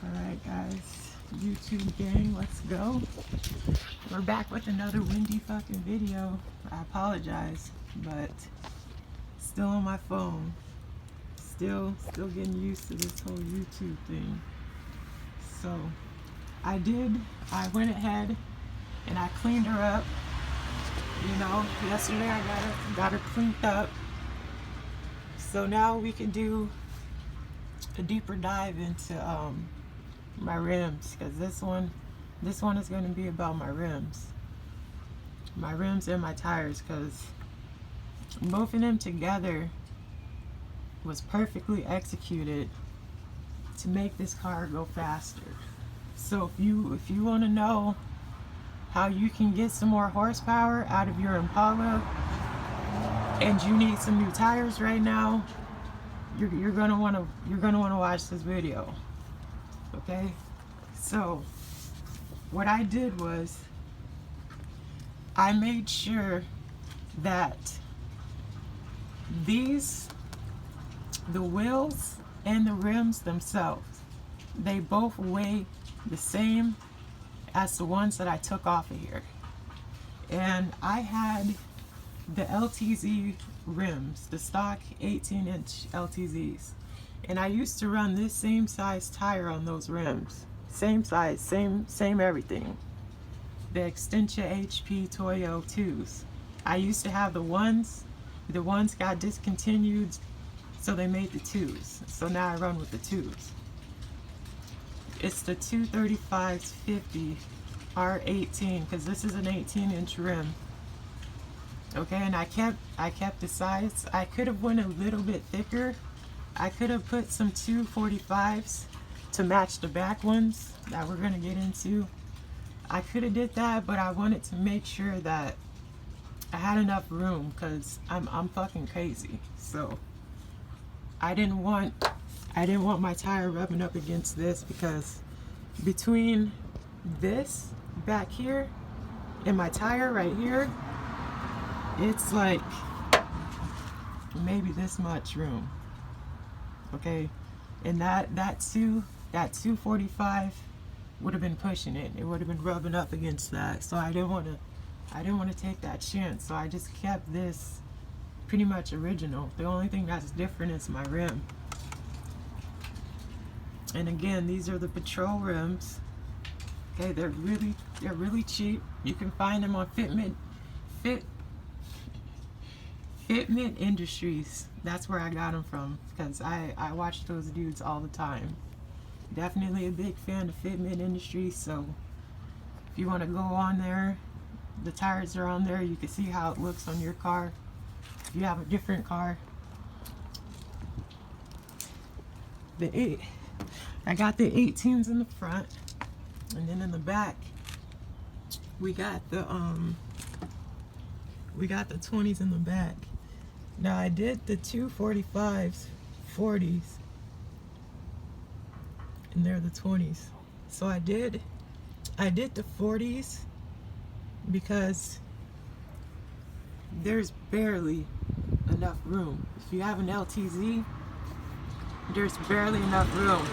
Alright guys, YouTube gang, let's go. We're back with another windy fucking video. I apologize, but still on my phone. Still getting used to this whole YouTube thing. So, I went ahead and I cleaned her up. You know, yesterday I got her cleaned up. So now we can do a deeper dive into my rims, because this one is going to be about my rims and my tires, because both of them together was perfectly executed to make this car go faster. So if you want to know how you can get some more horsepower out of your Impala and you need some new tires right now, you're gonna want to watch this video. Okay, so what I did was I made sure that the wheels and the rims themselves, they both weigh the same as the ones that I took off of here. And I had the LTZ rims, the stock 18-inch LTZs, and I used to run this same size tire on those rims, same size, same everything, the Extensia HP Toyo 2s. I used to have the ones got discontinued, so they made the 2s, so now I run with the 2s. It's the 235/50 R18, because this is an 18-inch rim. Okay, and I kept the size. I could have went a little bit thicker. I could have put some 245s to match the back ones that we're gonna get into. I could have did that, but I wanted to make sure that I had enough room, because I'm fucking crazy. So I didn't want my tire rubbing up against this, because between this back here and my tire right here, it's like maybe this much room. Okay, and that 245 would have been pushing it. It would have been rubbing up against that. So I didn't want to take that chance. So I just kept this pretty much original. The only thing that's different is my rim. And again, these are the Patrol rims. Okay, they're really cheap. You can find them on Fitment Industries. That's where I got them from, because I watch those dudes all the time. Definitely a big fan of Fitment Industries. So if you want to go on there, the tires are on there. You can see how it looks on your car if you have a different car. I got the 18s in the front, and then in the back we got the 20s in the back. Now I did the 245s, 40s, and they're the 20s. So I did the 40s because there's barely enough room. If you have an LTZ, there's barely enough room.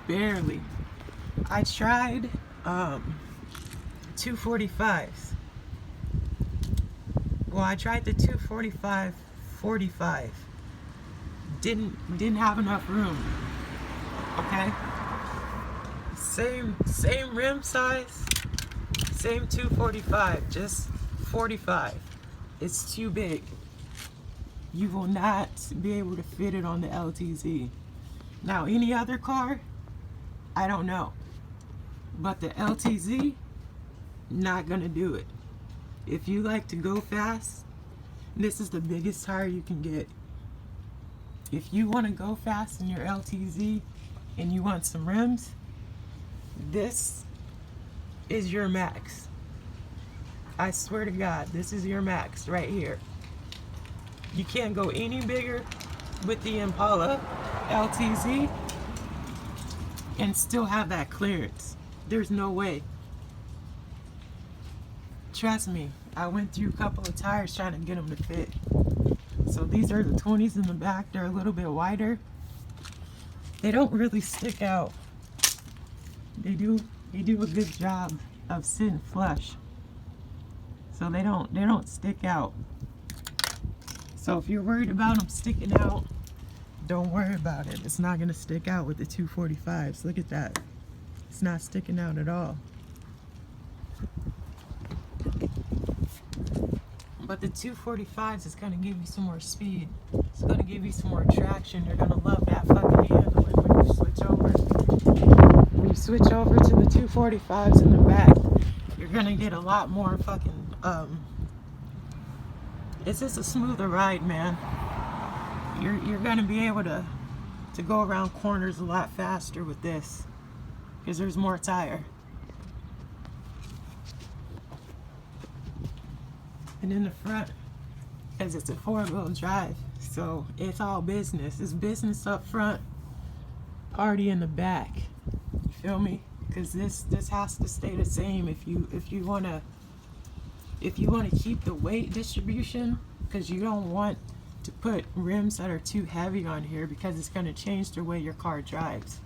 Barely. I tried 245s. Well, I tried the 245 45. Didn't have enough room. Okay? Same rim size, same 245, just 45. It's too big. You will not be able to fit it on the LTZ. Now, any other car, I don't know. But the LTZ, not gonna do it. If you like to go fast, this is the biggest tire you can get. If you want to go fast in your LTZ and you want some rims, this is your max. I swear to God, this is your max right here. You can't go any bigger with the Impala LTZ and still have that clearance. There's no way. Trust me, I went through a couple of tires trying to get them to fit. So these are the 20s in the back. They're a little bit wider. they don't really stick out. They do a good job of sitting flush. So they don't stick out. So if you're worried about them sticking out, don't worry about it. It's not gonna stick out with the 245s. Look at that. It's not sticking out at all. But the 245s is gonna give you some more speed. It's gonna give you some more traction. You're gonna love that fucking handling when you switch over. When you switch over to the 245s in the back, you're gonna get a lot more fucking, it's just a smoother ride, man. You're gonna be able to go around corners a lot faster with this, because there's more tire. And in the front, as it's a 4-wheel drive, so it's all business. It's business up front, already in the back. You feel me? Because this has to stay the same if you wanna keep the weight distribution, because you don't want to put rims that are too heavy on here, because it's going to change the way your car drives.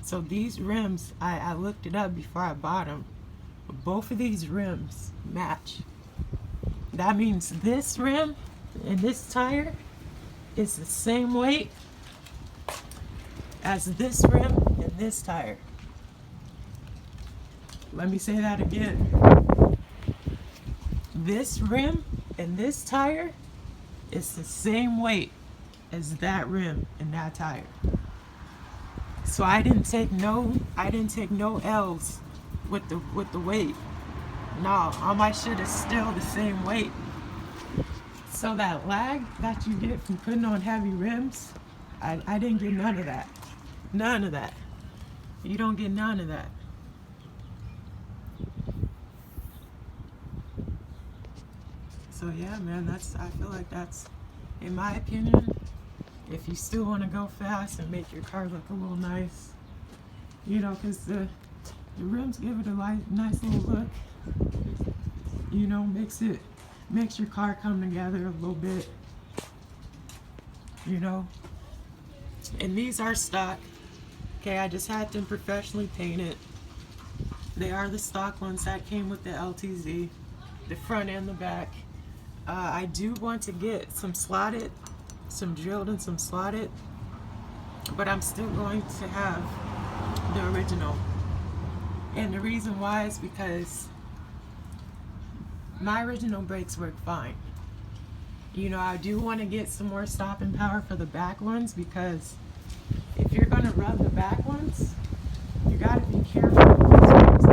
So these rims, I looked it up before I bought them. Both of these rims match. That means this rim and this tire is the same weight as this rim and this tire. Let me say that again. This rim and this tire is the same weight as that rim and that tire. So I didn't take no L's with the weight. No, all my shit is still the same weight. So that lag that you get from putting on heavy rims, I didn't get none of that. None of that. You don't get none of that. So yeah, man, I feel like that's, in my opinion, if you still want to go fast and make your car look a little nice, you know, because the rims give it a nice little look, you know, makes your car come together a little bit, you know. And these are stock. Okay, I just had them professionally painted. They are the stock ones that came with the LTZ, the front and the back. I do want to get some slotted, some drilled and some slotted, but I'm still going to have the original. And the reason why is because my original brakes work fine. You know, I do want to get some more stopping power for the back ones, because if you're going to rub the back ones, you got to be careful with these ones,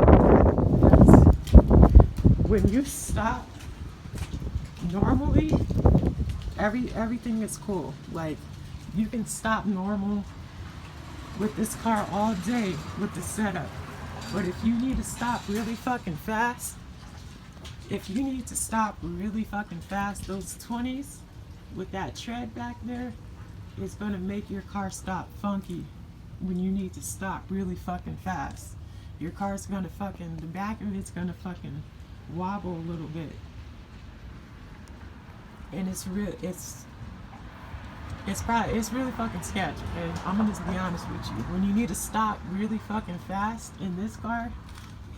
because when you stop normally, everything is cool. Like, you can stop normal with this car all day with the setup. But if you need to stop really fucking fast, those 20s with that tread back there is gonna make your car stop funky when you need to stop really fucking fast. Your car's gonna fucking, the back of it's gonna fucking wobble a little bit. And it's really fucking sketch, okay? I'm gonna just be honest with you. When you need to stop really fucking fast in this car,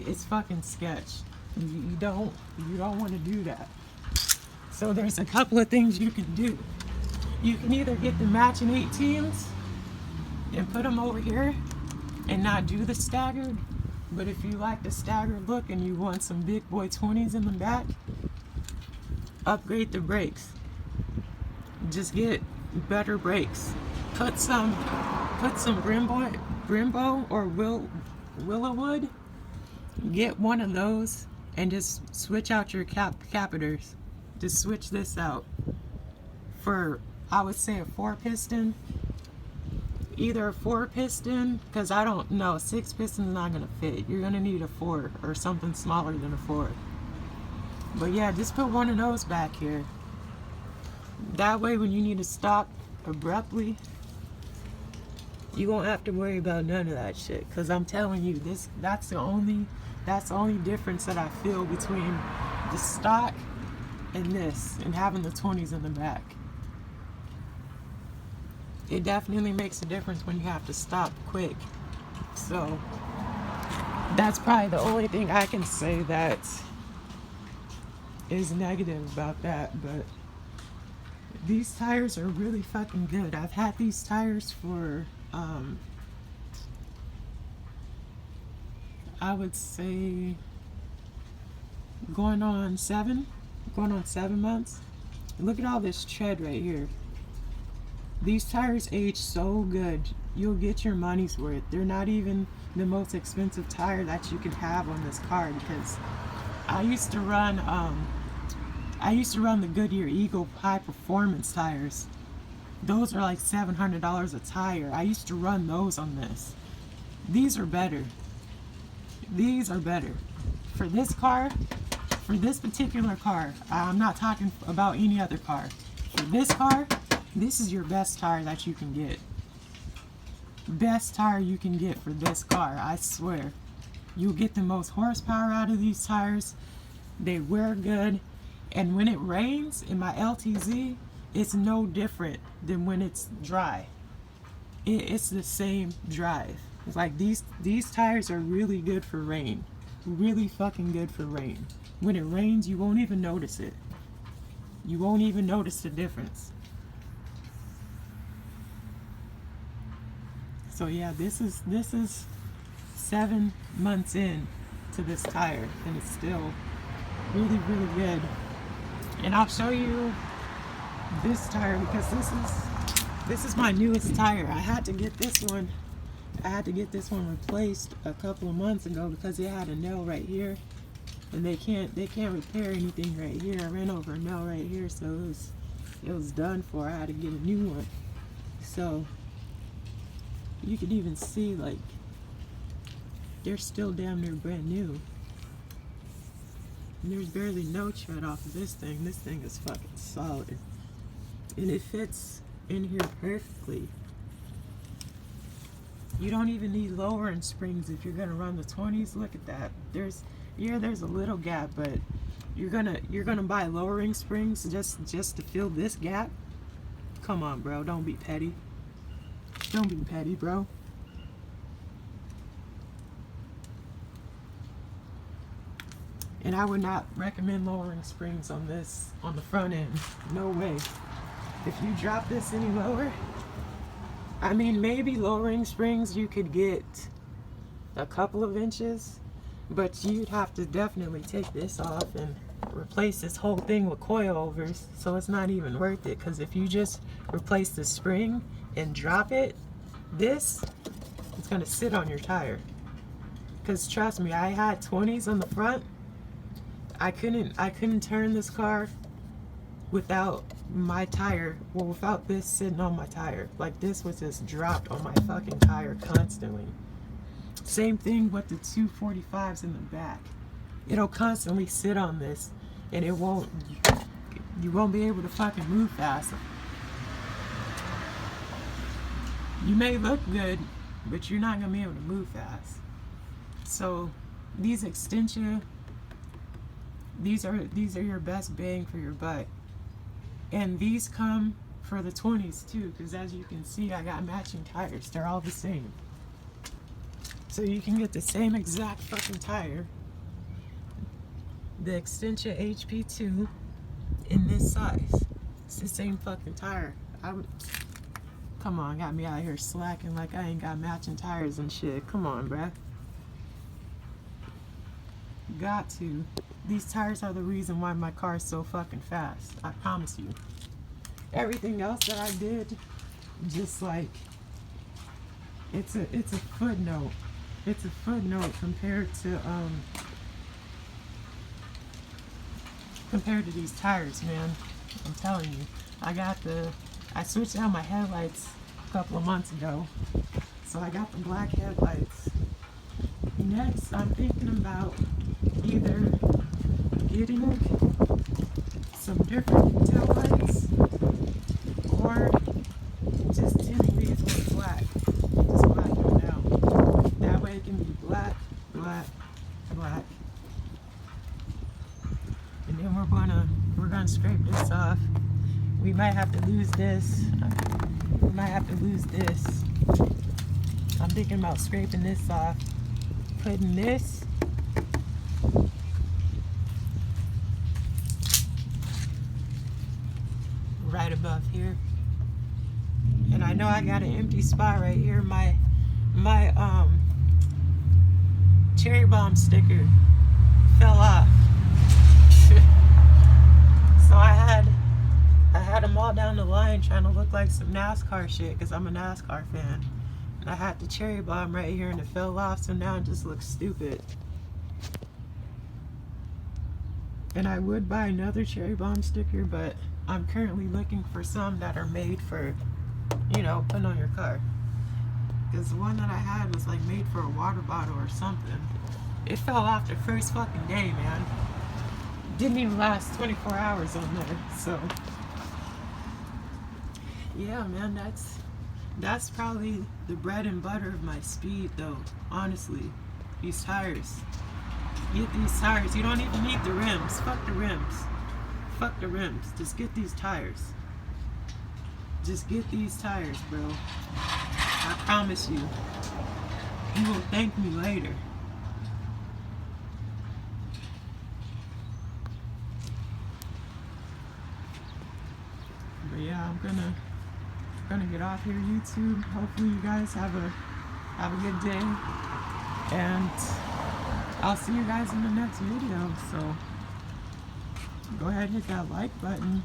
it's fucking sketch. You don't want to do that. So there's a couple of things you can do. You can either get the matching 18s and put them over here and not do the staggered. But if you like the staggered look and you want some big boy 20s in the back, upgrade the brakes. Just get better brakes. Put some Brembo or Willowwood. Get one of those and just switch out your capiters. Just switch this out for, I would say, a 4-piston. Either a 4-piston, because I don't know, 6-piston is not gonna fit. You're gonna need a 4 or something smaller than a 4. But yeah, just put one of those back here. That way, when you need to stop abruptly, you won't have to worry about none of that shit. Cause I'm telling you, that's the only difference that I feel between the stock and this, and having the 20s in the back. it definitely makes a difference when you have to stop quick. So that's probably the only thing I can say that is negative about that. But these tires are really fucking good. I've had these tires for I would say going on 7 months. Look at all this tread right here. These tires age so good. You'll get your money's worth. They're not even the most expensive tire that you could have on this car, because I used to run the Goodyear Eagle high performance tires. Those are like $700 a tire. I used to run those on this. These are better. These are better. For this car, for this particular car, I'm not talking about any other car. For this car, this is your best tire that you can get. Best tire you can get for this car, I swear. You'll get the most horsepower out of these tires. They wear good. And when it rains in my LTZ, it's no different than when it's dry. It's the same drive. It's like these tires are really good for rain. Really fucking good for rain. When it rains, you won't even notice it. You won't even notice the difference. So yeah, this is 7 months in to this tire, and it's still really, really good. And I'll show you this tire, because this is my newest tire. I had to get this one replaced a couple of months ago because it had a nail right here, and they can't repair anything right here. I ran over a nail right here, so it was done for. I had to get a new one. So you can even see, like, they're still damn near brand new. And there's barely no tread off of this thing. This thing is fucking solid. And it fits in here perfectly. You don't even need lowering springs if you're gonna run the 20s. Look at that. There's a little gap, but you're gonna buy lowering springs just to fill this gap? Come on, bro. Don't be petty. Don't be petty, bro. And I would not recommend lowering springs on this, on the front end. No way. If you drop this any lower, I mean, maybe lowering springs you could get a couple of inches, but you'd have to definitely take this off and replace this whole thing with coilovers, so it's not even worth it. Because if you just replace the spring and drop it, it's gonna sit on your tire. Because trust me, I had 20s on the front. I couldn't turn this car without my tire, well, without this sitting on my tire. Like, this was just dropped on my fucking tire constantly. Same thing with the 245s in the back. It'll constantly sit on this, and you won't be able to fucking move fast. You may look good, but you're not gonna be able to move fast. So these extension, these are your best bang for your buck. And these come for the 20s too, because as you can see, I got matching tires. They're all the same. So you can get the same exact fucking tire, the Extension HP2, in this size. It's the same fucking tire. Come on, got me out here slacking like I ain't got matching tires and shit. Come on, bruh. Got to. These tires are the reason why my car is so fucking fast. I promise you. Everything else that I did, just like, it's a footnote. It's a footnote compared to these tires, man. I'm telling you. I switched out my headlights a couple of months ago. So I got the black headlights. Next, I'm thinking about either getting some different tail lights or just tinting these with black. Just black them down. That way it can be black, black, black. And then we're gonna scrape this off. We might have to lose this. might have to lose this. I'm thinking about scraping this off. Putting this right above here. And I know I got an empty spot right here. My cherry bomb sticker fell off. So I had them all down the line trying to look like some NASCAR shit because I'm a NASCAR fan. And I had the cherry bomb right here and it fell off, so now it just looks stupid. And I would buy another cherry bomb sticker, but I'm currently looking for some that are made for, you know, putting on your car. Because the one that I had was like made for a water bottle or something. It fell off the first fucking day, man. Didn't even last 24 hours on there, so. Yeah, man, that's probably the bread and butter of my speed, though, honestly. These tires. Get these tires. You don't even need the rims. Fuck the rims. Fuck the rims. Just get these tires. Just get these tires, bro. I promise you. You will thank me later. But yeah, I'm gonna get off here, YouTube. Hopefully you guys have a good day, and I'll see you guys in the next video. So go ahead and hit that like button.